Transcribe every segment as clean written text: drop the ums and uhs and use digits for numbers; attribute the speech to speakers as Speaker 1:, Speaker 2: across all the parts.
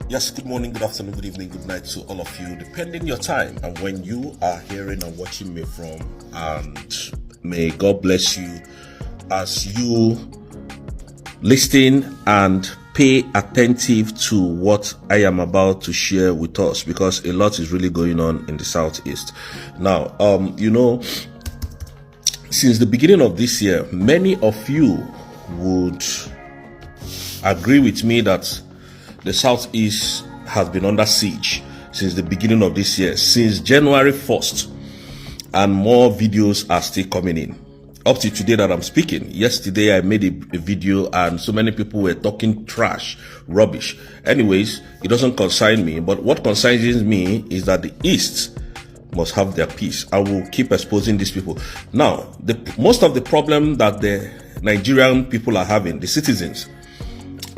Speaker 1: Yes, good morning, good afternoon, good evening, good night to all of you, depending your time and when you are hearing and watching me from. And may God bless you as you listen and pay attentive to what I am about to share with us, because a lot is really going on in the Southeast. Now, since the beginning of this year, many of you would agree with me that the Southeast has been under siege since the beginning of this year, since January 1st, and more videos are still coming in. Up to today that I'm speaking. Yesterday I made a video and so many people were talking trash, rubbish. Anyways, it doesn't concern me, but what concerns me is that the East must have their peace. I will keep exposing these people. Now, most of the problem that the Nigerian people are having, the citizens,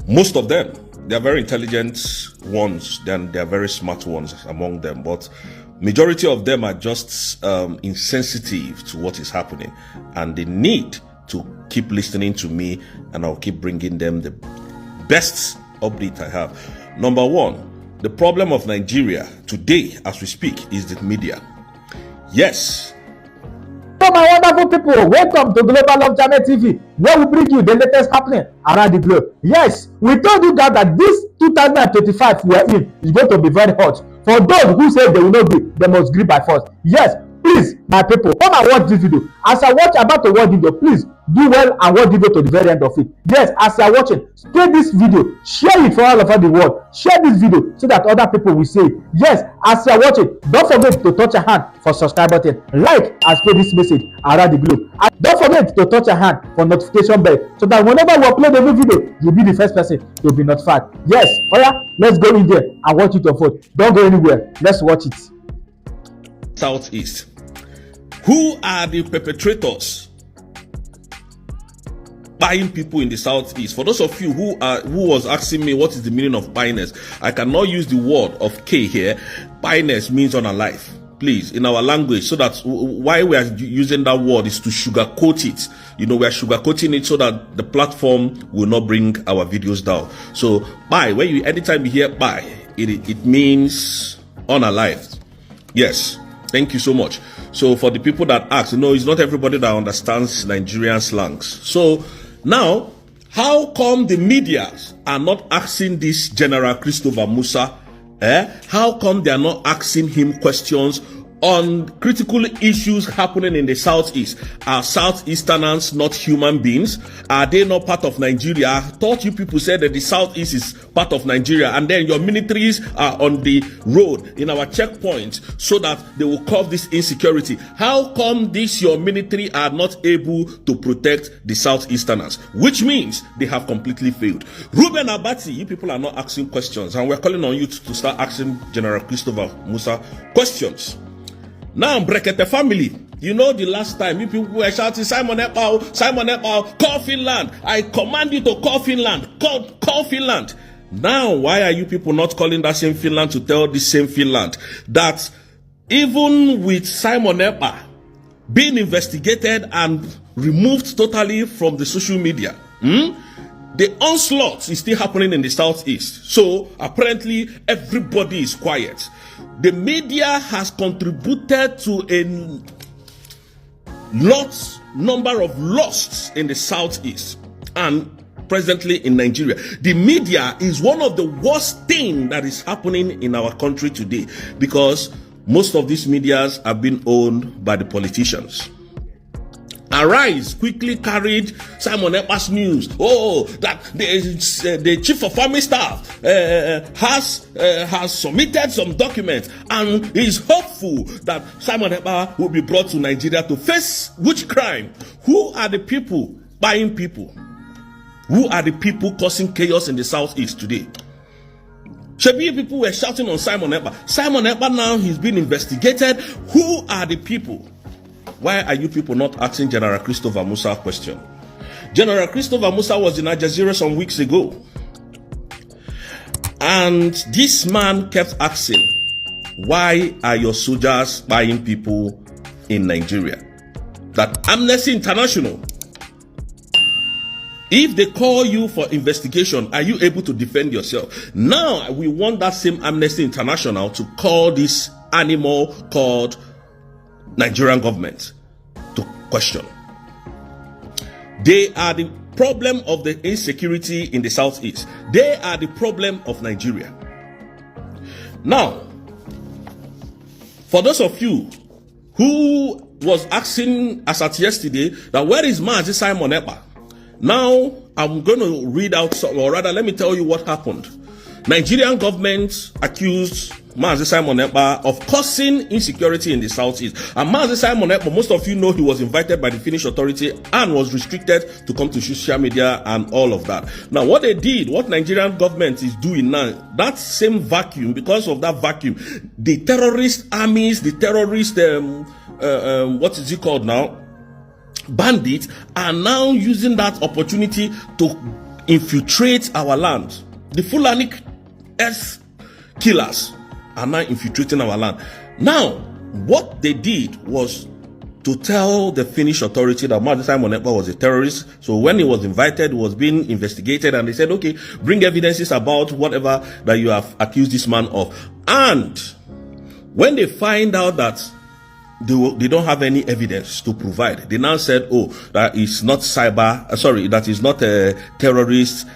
Speaker 1: most of them, they are very intelligent ones, then they are very smart ones among them, but majority of them are just insensitive to what is happening, and they need to keep listening to me, and I'll keep bringing them the best update I have. Number one, the problem of Nigeria today as we speak is the media. Yes.
Speaker 2: So my wonderful people, welcome to Global Love Channel TV, where we bring you the latest happening around the globe. Yes, we told you that this 2025 we are in is going to be very hot. For those who say they will not be, they must agree by force. Yes, please, my people, come and watch this video. As I watch about to watch video, please do well and watch the video to the very end of it. Yes, as you are watching, spread this video, share it for all over the world. Share this video so that other people will see it. Yes, as you are watching, don't forget to touch your hand for subscribe button, like and spread this message around the globe. And don't forget to touch your hand for notification bell so that whenever we upload a new video, you'll be the first person to be notified. Yes, let's go in there and watch it unfold. Don't go anywhere. Let's watch it.
Speaker 1: Southeast. Who are the perpetrators buying people in the Southeast? For those of you who was asking me what is the meaning of bias, I cannot use the word of K here. Bias means unalive. Please, in our language, so that why we are using that word is to sugarcoat it. We are sugarcoating it so that the platform will not bring our videos down. So buy, anytime you hear buy, it means unalive. Yes, thank you so much. So for the people that ask, it's not everybody that understands Nigerian slangs. So now, how come the media are not asking this General Christopher Musa? How come they are not asking him questions on critical issues happening in the Southeast? Are Southeasterners not human beings? Are they not part of Nigeria? I thought you people said that the Southeast is part of Nigeria, and then your militaries are on the road in our checkpoints so that they will curb this insecurity. How come your military are not able to protect the Southeasterners? Which means they have completely failed. Ruben Abati, you people are not asking questions, and we're calling on you to start asking General Christopher Musa questions. Now, Brekete family, the last time you people were shouting, Simon Ekpa, call Finland. I command you to call Finland. Call Finland. Now, why are you people not calling that same Finland to tell the same Finland that even with Simon Ekpa being investigated and removed totally from the social media, the onslaught is still happening in the Southeast. So apparently everybody is quiet. The media has contributed to a number of loss in the Southeast and presently in Nigeria. The media is one of the worst things that is happening in our country today, because most of these medias are being owned by the politicians. Arise quickly carried Simon Ekpa's news. That the chief of army staff has submitted some documents and is hopeful that Simon Ekpa will be brought to Nigeria to face which crime? Who are the people buying people? Who are the people causing chaos in the Southeast today? Shebi people were shouting on Simon Ekpa. Simon Ekpa now he's being investigated. Who are the people? Why are you people not asking General Christopher Musa a question? General Christopher Musa was in Al Jazeera some weeks ago, and this man kept asking, why are your soldiers buying people in Nigeria? That Amnesty International If they call you for investigation, are you able to defend yourself? Now, we want that same Amnesty International to call this animal called Nigerian government to question. They are the problem of the insecurity in the southeast. They are the problem of Nigeria. Now, for those of you who was asking as at yesterday that where is Mazi Simon Ekpa? Now, I'm going to read out, or rather, let me tell you what happened. Nigerian government accused Mazi Simon Ekpa of causing insecurity in the southeast. And Mazi Simon Ekpa, most of you know he was invited by the Finnish authority and was restricted to come to social media and all of that. Now, what they did, what Nigerian government is doing now, that same vacuum, because of that vacuum, the terrorist armies, the terrorist, what is it called now? Bandits are now using that opportunity to infiltrate our land. The Fulani earth killers are now infiltrating our land. Now, what they did was to tell the Finnish authority that Mazi Simon Ekpa was a terrorist. So when he was invited, he was being investigated, and they said, okay, bring evidences about whatever that you have accused this man of. And when they find out that they don't have any evidence to provide, they now said, oh, that is not that is not a terrorist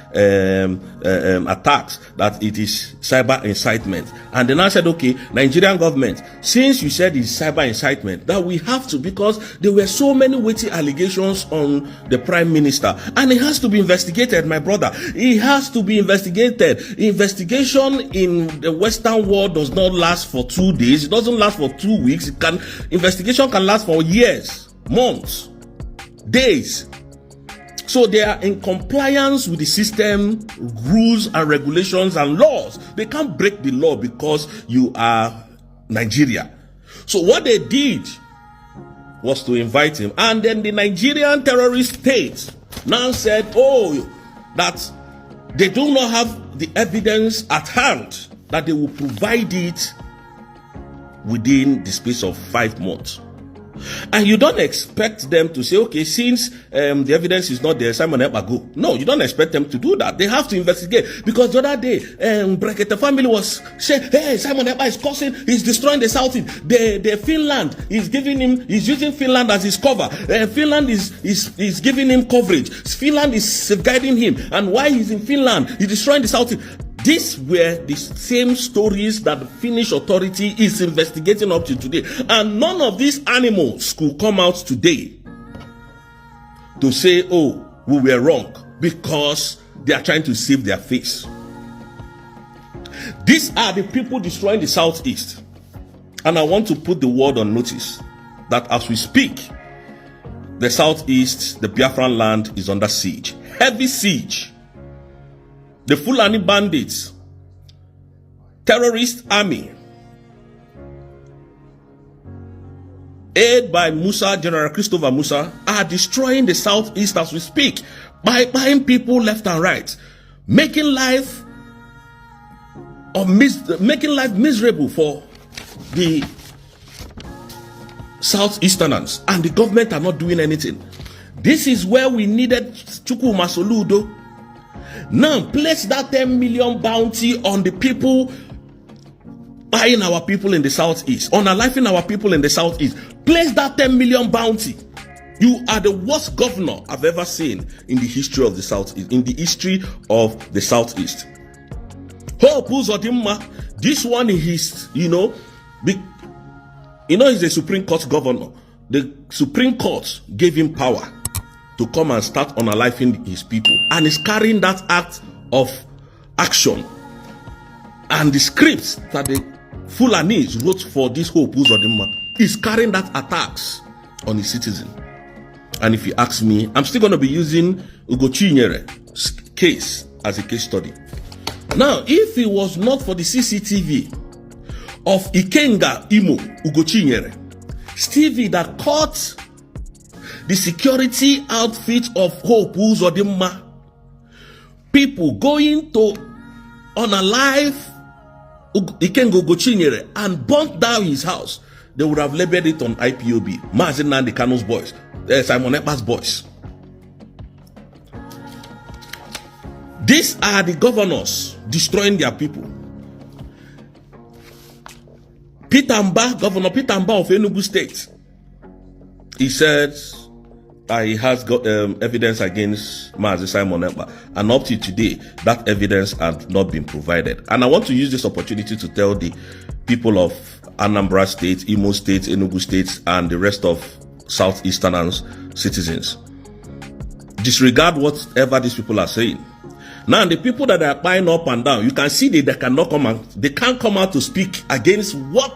Speaker 1: attacks, that it is cyber incitement. And they now said, okay, Nigerian government, since you said it's cyber incitement, that we have to, because there were so many weighty allegations on the prime minister, and it has to be investigated, my brother. It has to be investigated. Investigation in the Western world does not last for 2 days. It doesn't last for 2 weeks. Investigation can last for years, months, days. So they are in compliance with the system, rules and regulations and laws. They can't break the law because you are Nigeria. So what they did was to invite him. And then the Nigerian terrorist state now said, oh, that they do not have the evidence at hand, that they will provide it within the space of 5 months. And you don't expect them to say, okay, since the evidence is not there, Simon Ekpa go. No, you don't expect them to do that. They have to investigate. Because the other day, Brekete family was saying, hey, Simon Ekpa is causing, he's destroying the South. The Finland is giving him, he's using Finland as his cover. Finland is giving him coverage. Finland is safeguarding him. And while he's in Finland, he's destroying the South. These were the same stories that the Finnish authority is investigating up to today. And none of these animals could come out today to say, oh, we were wrong, because they are trying to save their face. These are the people destroying the Southeast. And I want to put the word on notice that as we speak, the Southeast, the Biafran land, is under siege. Heavy siege. The Fulani bandits, terrorist army, aided by General Christopher Musa, are destroying the Southeast as we speak by buying people left and right, making life miserable for the Southeasterners, and the government are not doing anything. This is where we needed Chukwuma Soludo. Now, place that 10 million bounty on the people buying our people in the Southeast, on unaliving our people in the Southeast. Place that 10 million bounty. You are the worst governor I've ever seen in the history of the Southeast, Hope Uzodimma, this one is, he's a Supreme Court governor. The Supreme Court gave him power to come and start unaliving his people, and is carrying that act of action and the scripts that the Fulanis wrote for this Hope Uzodimma is carrying that attacks on his citizen. And if you ask me, I'm still going to be using Ugochinyere's case as a case study. Now, if it was not for the CCTV of Ikenga Imo Ugochinyere, Stevie that caught the security outfit of Hope Uzodimma, people going to unalive Ikenga Ugochinyere and burnt down his house, they would have labeled it on IPOB, Mazi Nnamdi Kanu's boys, Simon Ekpa's boys. These are the governors destroying their people. Governor Peter Mba of Enugu State, he said he has got evidence against Mazi Simon Ekpa, and up to today, that evidence had not been provided. And I want to use this opportunity to tell the people of Anambra State, Imo State, Enugu State, and the rest of Southeastern citizens, disregard whatever these people are saying. Now, the people that are buying up and down, you can see they cannot come out. They can't come out to speak against what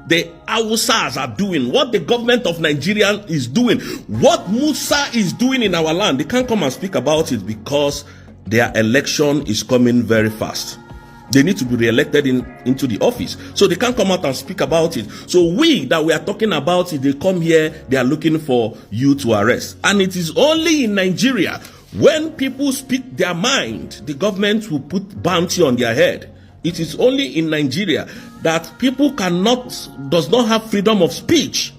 Speaker 1: the Hausas are doing, what the government of Nigeria is doing, what Musa is doing in our land. They can't come and speak about it because their election is coming very fast. They need to be re-elected into the office. So they can't come out and speak about it. So we that we are talking about it, they come here, they are looking for you to arrest. And it is only in Nigeria, when people speak their mind, the government will put bounty on their head. It is only in Nigeria that people does not have freedom of speech.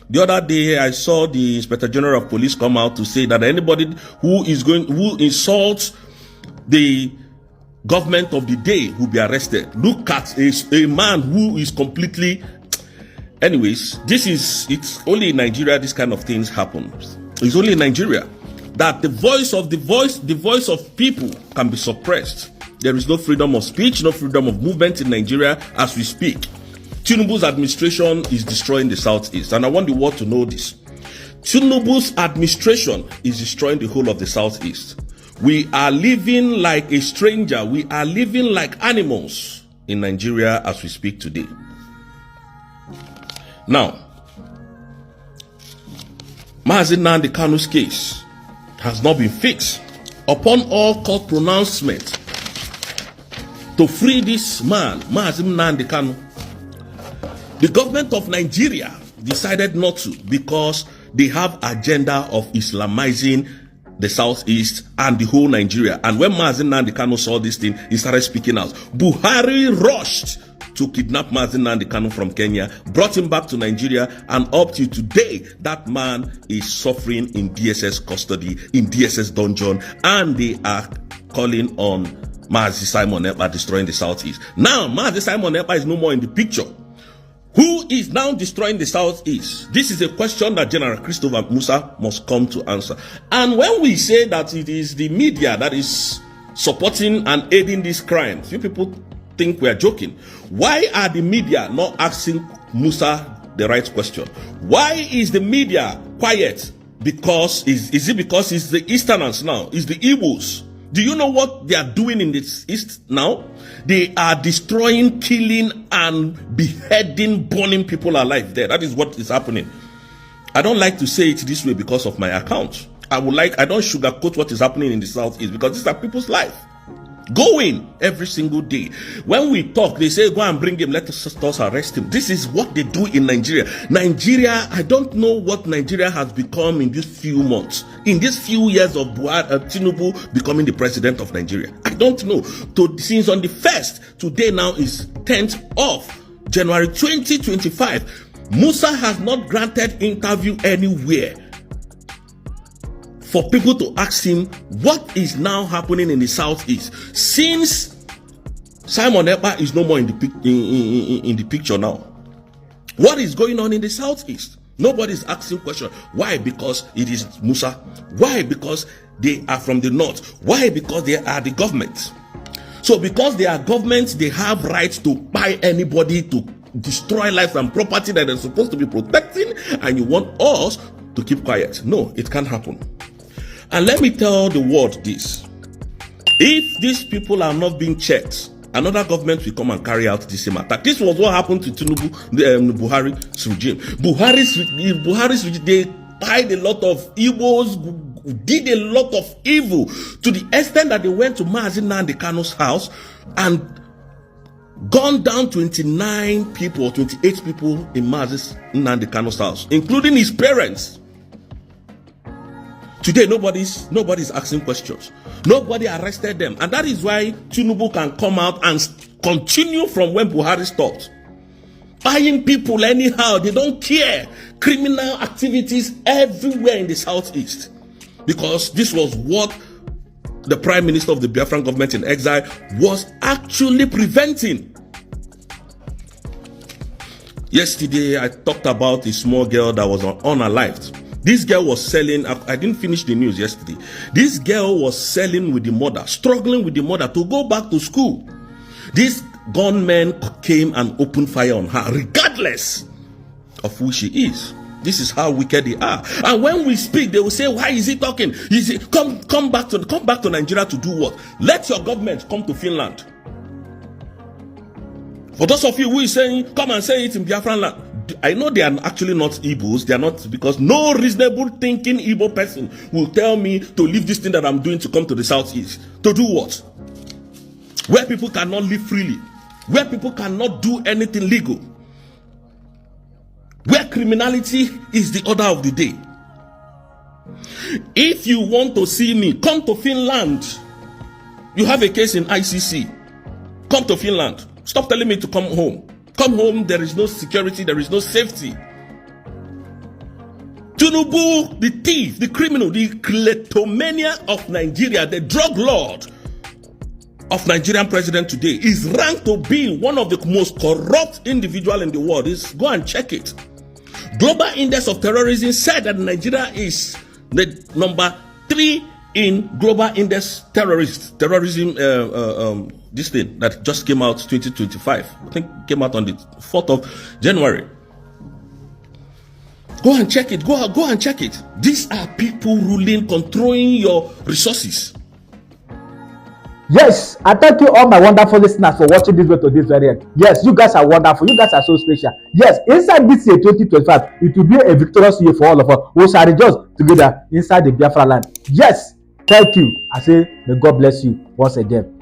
Speaker 1: The other day, I saw the Inspector General of Police come out to say that anybody who insults the government of the day will be arrested. Look at a man who is completely... Anyways, it's only in Nigeria this kind of things happen. It's only in Nigeria that the voice of people can be suppressed. There is no freedom of speech, no freedom of movement in Nigeria as we speak. Tinubu's administration is destroying the Southeast, and I want the world to know this. Tinubu's administration is destroying the whole of the Southeast. We are living like a stranger. We are living like animals in Nigeria as we speak today. Now, Mazi Nnamdi Kanu's case has not been fixed. Upon all court pronouncement to free this man, Mazi Nnamdi Kanu, the government of Nigeria decided not to because they have agenda of Islamizing the Southeast and the whole Nigeria. And when Mazi Nnamdi Kanu saw this thing, he started speaking out. Buhari rushed to kidnap Mazi Nnamdi Kanu from Kenya, brought him back to Nigeria, and up to today, that man is suffering in DSS custody, in DSS dungeon, and they are calling on Mazi Simon Ekpa destroying the Southeast. Now, Mazi Simon Ekpa is no more in the picture. Who is now destroying the Southeast? This is a question that General Christopher Musa must come to answer. And when we say that it is the media that is supporting and aiding these crimes, you people think we are joking. Why are the media not asking Musa the right question? Why is the media quiet? Because is it because it's the Easterners now? It's the Igbos? Do you know what they are doing in the East now? They are destroying, killing, and beheading, burning people alive there. That is what is happening. I don't like to say it this way because of my account. I don't sugarcoat what is happening in the Southeast because these are people's life. Going every single day. When we talk, they say, go and bring him, let us arrest him. This is what they do in Nigeria. Nigeria, I don't know what Nigeria has become in these few months. In these few years of Tinubu becoming the president of Nigeria. I don't know. Since on the 1st, today now is 10th of January 2025. Musa has not granted interview anywhere for people to ask him what is now happening in the Southeast since Simon Ekpa is no more in the picture now. What is going on in the Southeast? Nobody is asking question. Why? Because it is Musa. Why? Because they are from the north. Why? Because they are the government. So because they are government, they have rights to buy anybody to destroy lives and property that they're supposed to be protecting, and you want us to keep quiet. No, it can't happen. And let me tell the world this. If these people are not being checked, another government will come and carry out the same attack. This was what happened to Tinubu, Buhari's regime. Buhari's regime, they tied a lot of Igbos, did a lot of evil to the extent that they went to Mazi Nnamdi Kanu's house and gunned down 29 people or 28 people in Mazi Nnamdi Kanu's house, including his parents. Today, nobody's asking questions. Nobody arrested them. And that is why Tinubu can come out and continue from when Buhari stopped. Buying people anyhow. They don't care. Criminal activities everywhere in the Southeast. Because this was what the prime minister of the Biafran government in exile, was actually preventing. Yesterday, I talked about a small girl that was unalived. This girl was selling, I didn't finish the news yesterday. This girl was selling with the mother, struggling with the mother to go back to school. This gunman came and opened fire on her, regardless of who she is. This is how wicked they are. And when we speak, they will say, "Why is he talking? Come back to Nigeria to do what? Let your government come to Finland." For those of you who is saying, "Come and say it in Biafran land," I know they are actually not Igbos. They are not, because no reasonable thinking Igbo person will tell me to leave this thing that I'm doing to come to the southeast. To do what? Where people cannot live freely. Where people cannot do anything legal. Where criminality is the order of the day. If you want to see me, come to Finland. You have a case in ICC. Come to Finland. Stop telling me to come home. Come home, there is no security, there is no safety. Tinubu, the thief, the criminal, the kleptomania of Nigeria, the drug lord of Nigerian president today, is ranked to be one of the most corrupt individuals in the world. Go and check it. Global Index of Terrorism said that Nigeria is the number 3 in Global Index terrorism. This thing that just came out 2025, I think came out on the 4th of January. Go and check it. Go and check it. These are people ruling, controlling your resources.
Speaker 2: Yes, I thank you all my wonderful listeners for watching this video to this very end. Yes, you guys are wonderful. You guys are so special. Yes, inside this year 2025, it will be a victorious year for all of us. We shall rejoice together inside the Biafra land. Yes, thank you. I say, may God bless you once again.